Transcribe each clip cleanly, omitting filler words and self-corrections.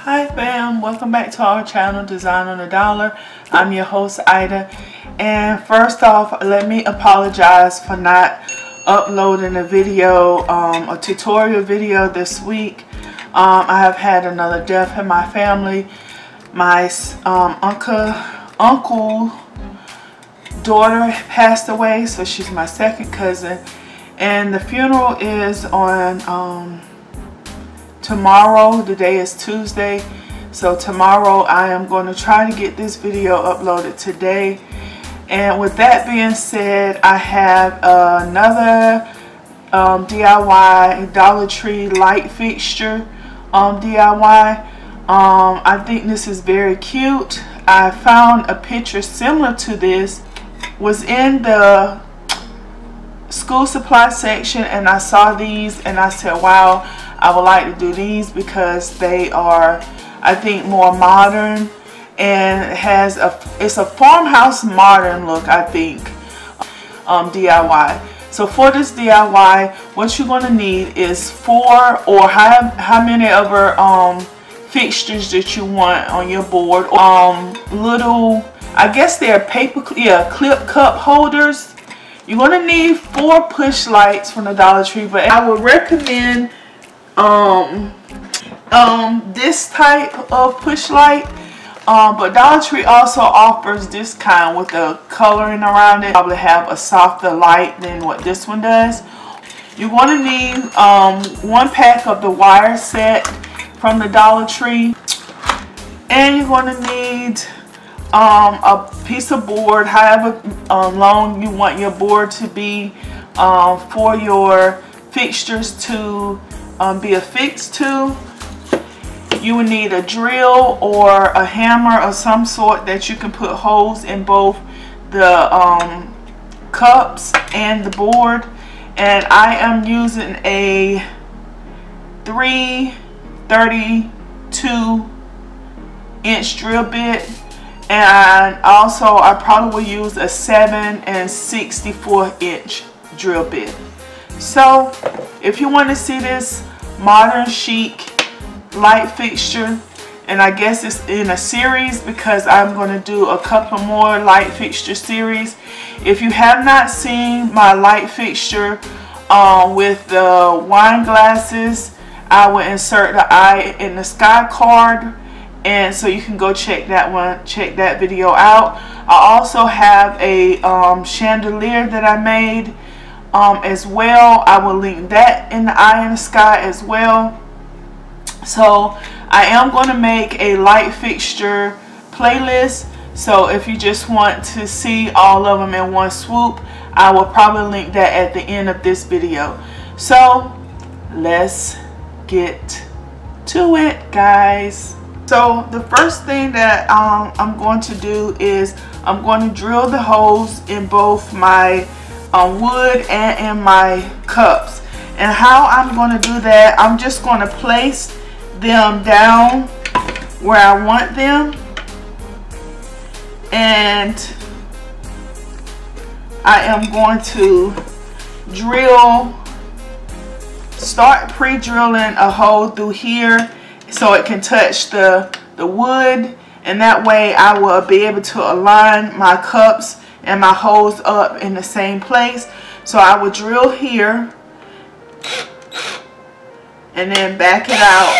Hi fam, welcome back to our channel Design on the Dollar. I'm your host Ida, and first off let me apologize for not uploading a video, a tutorial video this week. I have had another death in my family. My uncle daughter passed away, so she's my second cousin, and the funeral is on tomorrow. The day is Tuesday, so tomorrow I am going to try to get this video uploaded today. And with that being said, I have another DIY Dollar Tree light fixture DIY. I think this is very cute. I found a picture similar to this, was in the school supply section, and I saw these and I said, wow, I would like to do these because they are, I think, more modern, and it's a farmhouse modern look, I think, DIY. So for this DIY, what you're going to need is 4 or how many other fixtures that you want on your board. Little, I guess they're clip cup holders. You're going to need 4 push lights from the Dollar Tree, but I would recommend this type of push light, but Dollar Tree also offers this kind with the coloring around it. Probably have a softer light than what this one does. You're going to need 1 pack of the wire set from the Dollar Tree, and you're going to need a piece of board, however long you want your board to be for your fixtures to be affixed to. You will need a drill or a hammer of some sort that you can put holes in both the cups and the board. And I am using a 3/32" drill bit, and also I probably will use a 7 64" drill bit. So if you want to see this modern chic light fixture, and I guess it's in a series because I'm going to do a couple more light fixture series. If you have not seen my light fixture with the wine glasses, I will insert the eye in the sky card, and so you can go check that video out. I also have a chandelier that I made as well. I will link that in the eye in the sky as well. So I am going to make a light fixture playlist, so if you just want to see all of them in one swoop, I will probably link that at the end of this video. So let's get to it, guys. So the first thing that I'm going to do is I'm going to drill the holes in both my wood and in my cups. And how I'm going to do that, I'm just going to place them down where I want them, and I am going to start pre-drilling a hole through here so it can touch the wood, and that way I will be able to align my cups and my holes up in the same place. So I will drill here and then back it out,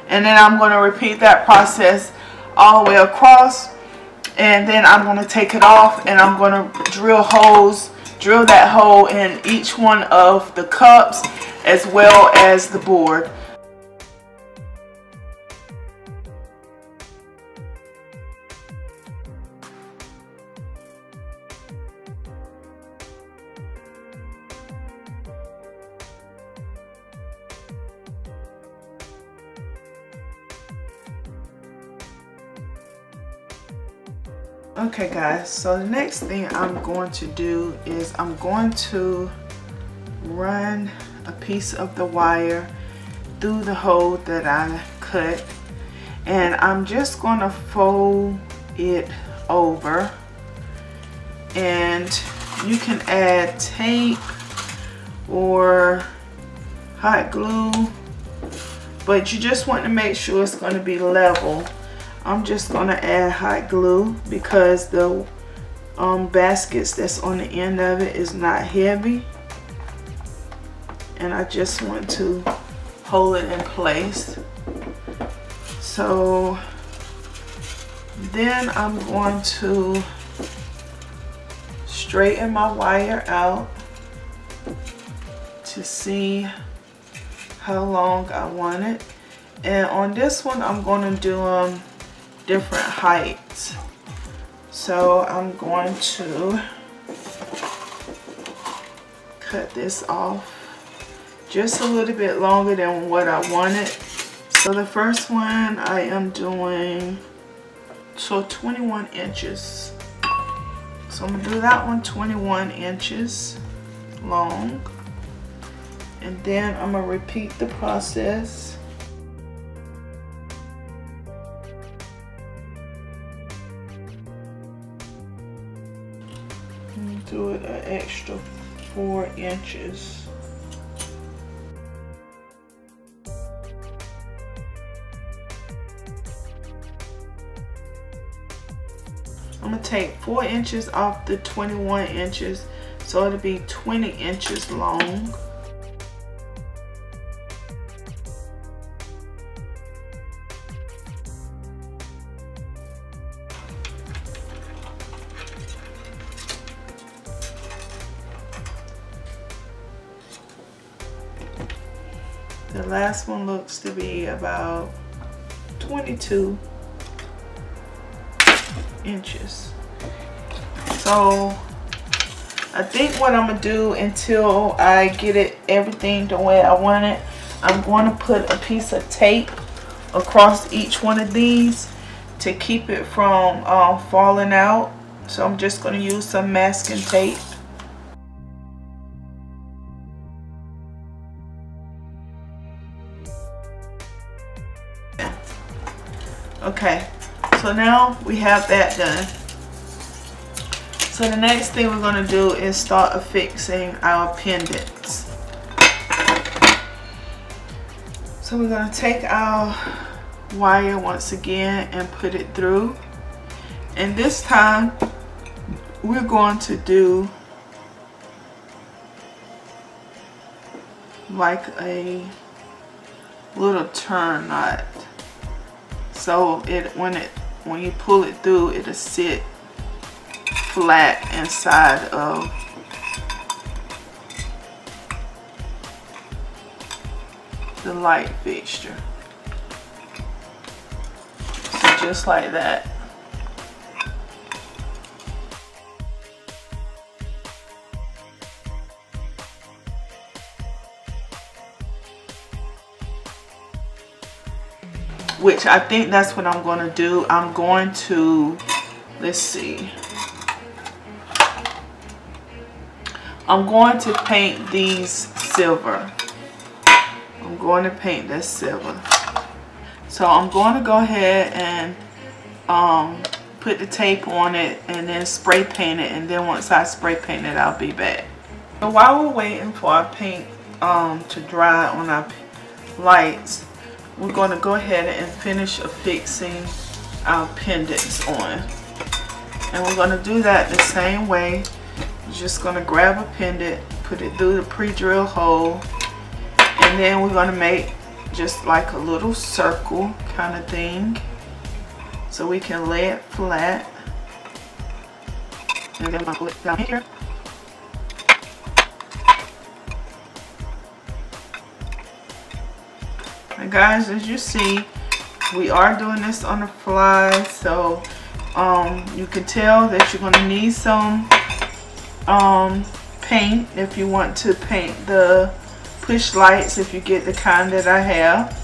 and then I'm going to repeat that process all the way across, and then I'm going to take it off and I'm going to drill that hole in each one of the cups as well as the board. Okay guys, so the next thing I'm going to do is I'm going to run a piece of the wire through the hole that I cut, and I'm just going to fold it over, and you can add tape or hot glue but you just want to make sure it's going to be level. I'm just going to add hot glue because the baskets that's on the end of it is not heavy, and I just want to hold it in place. So then I'm going to straighten my wire out to see how long I want it. And on this one I'm going to do different heights. So I'm going to cut this off just a little bit longer than what I wanted. So the first one I am doing 21 inches. So I'm going to do that one 21 inches long. And then I'm going to repeat the process. And do it an extra 4 inches. I'm going to take 4 inches off the 21 inches, so it'll be 20 inches long. The last one looks to be about 22 inches. So I think what I'm gonna do until I get it everything the way I want it, I'm going to put a piece of tape across each one of these to keep it from falling out. So I'm just going to use some masking tape. Okay, so now we have that done. So the next thing we're going to do is start affixing our pendants. So we're going to take our wire once again and put it through. And this time we're going to do like a little turn knot. So when you pull it through, it'll sit flat inside of the light fixture. So just like that. Which I think that's what I'm going to do. I'm going to, let's see. I'm going to paint these silver. I'm going to paint this silver. So I'm going to go ahead and put the tape on it and then spray paint it. And then once I spray paint it, I'll be back. So while we're waiting for our paint to dry on our lights, we're going to go ahead and finish affixing our pendants on. And we're going to do that the same way. You're just going to grab a pendant, put it through the pre-drill hole, and then we're going to make just like a little circle kind of thing so we can lay it flat. And then I'm going to put it down here. And guys, as you see, we are doing this on the fly, so you can tell that you're going to need some paint if you want to paint the push lights, if you get the kind that I have.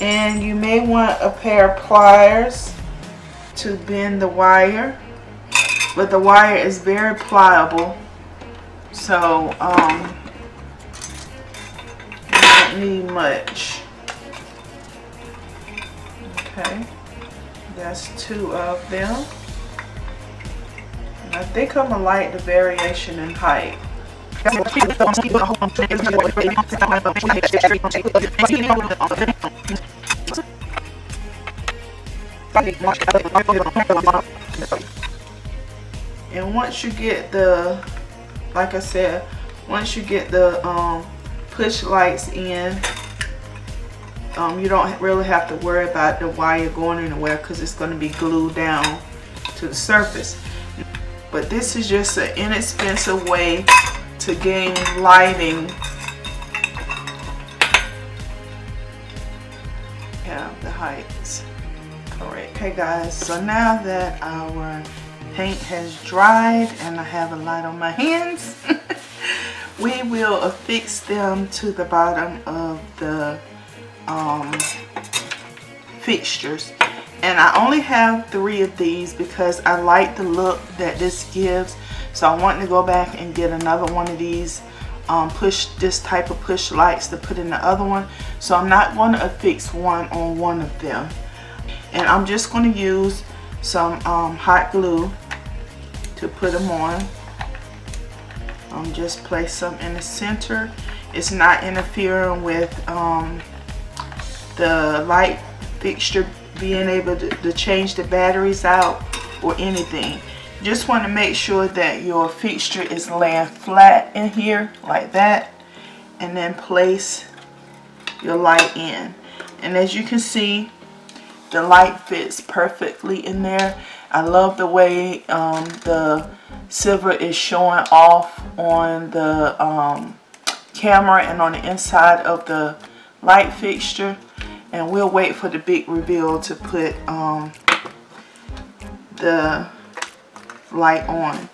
And you may want a pair of pliers to bend the wire, but the wire is very pliable, so you don't need much. Okay, that's 2 of them. And I think I'm gonna like the variation in height. And once you get the, like I said, once you get the push lights in, you don't really have to worry about the wire going anywhere because it's going to be glued down to the surface. But this is just an inexpensive way to gain lighting. Yeah, the heights. Correct. Okay guys, so now that our paint has dried and I have a light on my hands, we will affix them to the bottom of the fixtures. And I only have 3 of these because I like the look that this gives. So I want to go back and get another one of these this type of push lights to put in the other one. So I'm not going to affix one on one of them. And I'm just going to use some hot glue to put them on. Just place some in the center. It's not interfering with the light fixture being able to change the batteries out or anything. Just want to make sure that your fixture is laying flat in here like that, and then place your light in. And as you can see, the light fits perfectly in there. I love the way the silver is showing off on the camera and on the inside of the light fixture. And we'll wait for the big reveal to put the light on.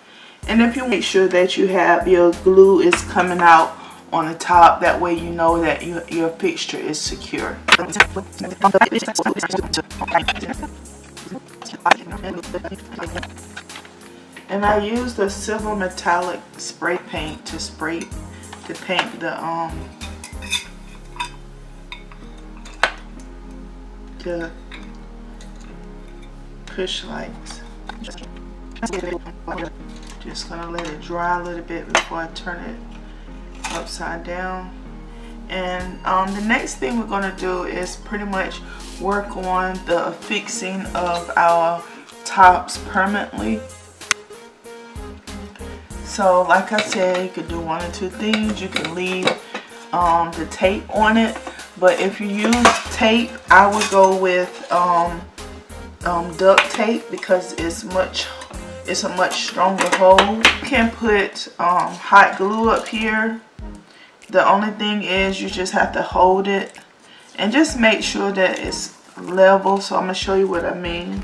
And if you make sure that you have your glue is coming out on the top, that way you know that your fixture is secure. And I used a silver metallic spray paint to paint the push lights. Just gonna let it dry a little bit before I turn it upside down. And the next thing we're gonna do is pretty much work on the affixing of our tops permanently. So like I said, you could do one or two things. You can leave the tape on it, but if you use tape, I would go with duct tape because it's a much stronger hold. You can put hot glue up here. The only thing is you just have to hold it and just make sure that it's level. So I'm going to show you what I mean.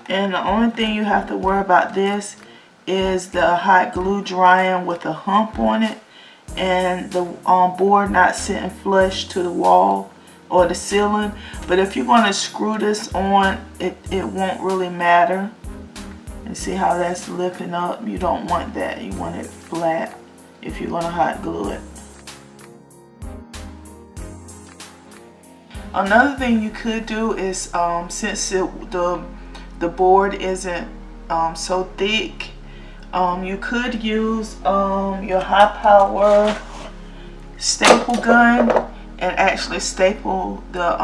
And the only thing you have to worry about this is the hot glue drying with a hump on it and the board not sitting flush to the wall or the ceiling. But if you're going to screw this on, it won't really matter. And see how that's lifting up? You don't want that. You want it flat if you're going to hot glue it. Another thing you could do is since the board isn't so thick, you could use your high power staple gun and actually staple the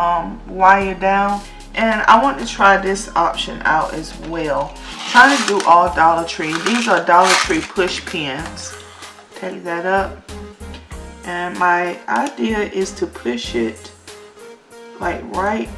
wire down. And I want to try this option out as well. Trying to do all Dollar Tree. These are Dollar Tree push pins. Take that up, and my idea is to push it like right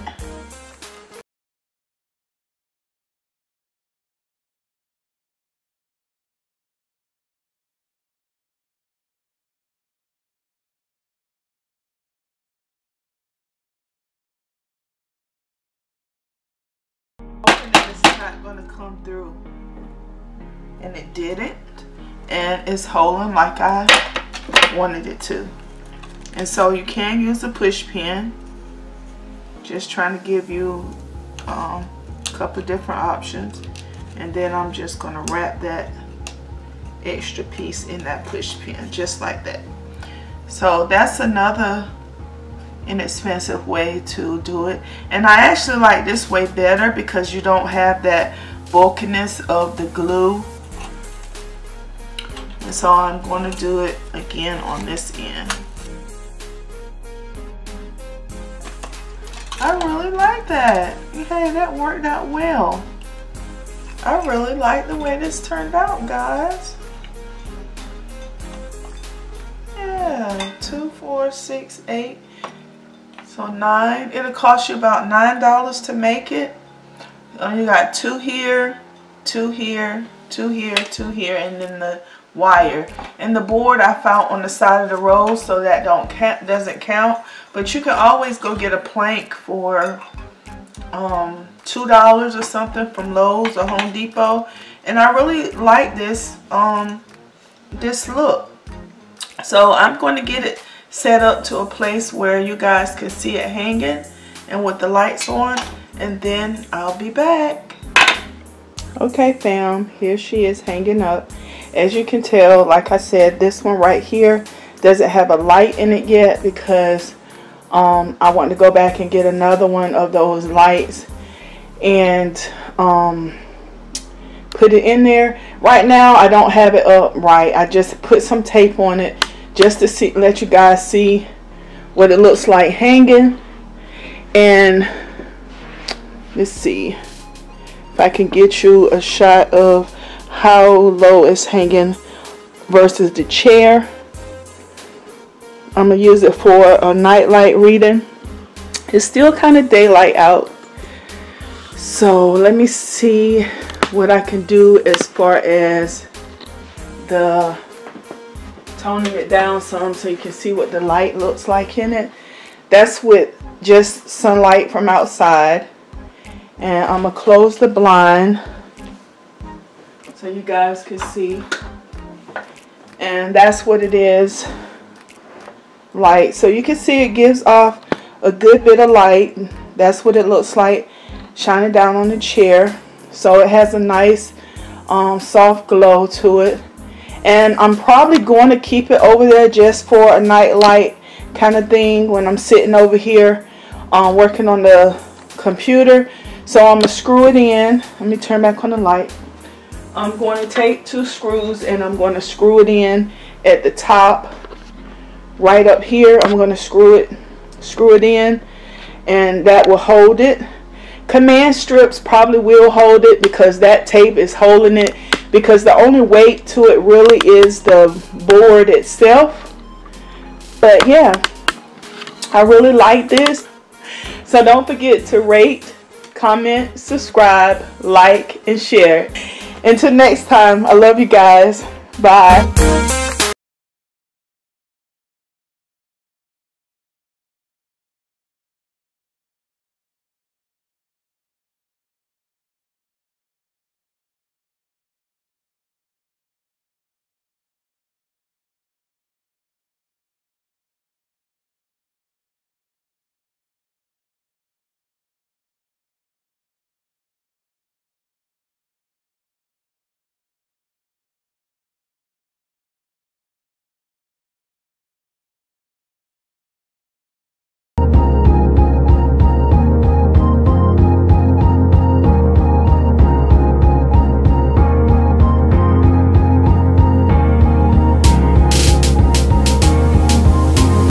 it's not going to come through, and it didn't, and it's holding like I wanted it to. And so you can use a push pin. Just trying to give you a couple different options, and then I'm just going to wrap that extra piece in that push pin just like that. So that's another inexpensive way to do it, and I actually like this way better because you don't have that bulkiness of the glue So I'm going to do it again on this end. I really like that. Hey, that worked out well. I really like the way this turned out, guys. Yeah, 2, 4, 6, 8. So 9. It'll cost you about $9 to make it. You got 2 here, 2 here, 2 here, 2 here, and then the wire. And the board I found on the side of the road, so that doesn't count. But you can always go get a plank for $2 or something from Lowe's or Home Depot. And I really like this this look. So I'm going to get it set up to a place where you guys can see it hanging and with the lights on, and then I'll be back. Okay fam, here she is hanging up. As you can tell, like I said, this one right here doesn't have a light in it yet because I want to go back and get another one of those lights and put it in there. Right now I don't have it up right. I just put some tape on it just to let you guys see what it looks like hanging. And let's see if I can get you a shot of how low it's hanging versus the chair. I'm gonna use it for a nightlight reading. It's still kind of daylight out, so let me see what I can do as far as the toning it down some so you can see what the light looks like in it. That's with just sunlight from outside. And I'm gonna close the blind so you guys can see. And that's what it is like. So you can see it gives off a good bit of light. That's what it looks like shining down on the chair. So it has a nice soft glow to it. And I'm probably going to keep it over there just for a night light kind of thing when I'm sitting over here working on the computer. So I'm going to screw it in. Let me turn back on the light. I'm going to take 2 screws and I'm going to screw it in at the top right up here. I'm going to screw it in, and that will hold it. Command strips probably will hold it because that tape is holding it, because the only weight to it really is the board itself. But yeah, I really like this. So don't forget to rate, comment, subscribe, like, and share. Until next time, I love you guys. Bye.